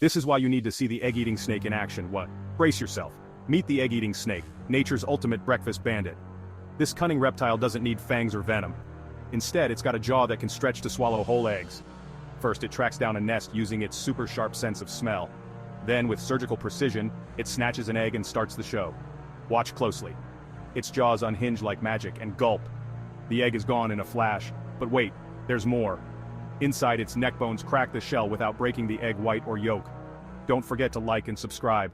This is why you need to see the egg-eating snake in action. What? Brace yourself. Meet the egg-eating snake, nature's ultimate breakfast bandit. This cunning reptile doesn't need fangs or venom. Instead, it's got a jaw that can stretch to swallow whole eggs. First, it tracks down a nest using its super sharp sense of smell. Then, with surgical precision, it snatches an egg and starts the show. Watch closely. Its jaws unhinge like magic and gulp. The egg is gone in a flash, but wait, there's more. Inside, its neck bones crack the shell without breaking the egg white or yolk. Don't forget to like and subscribe.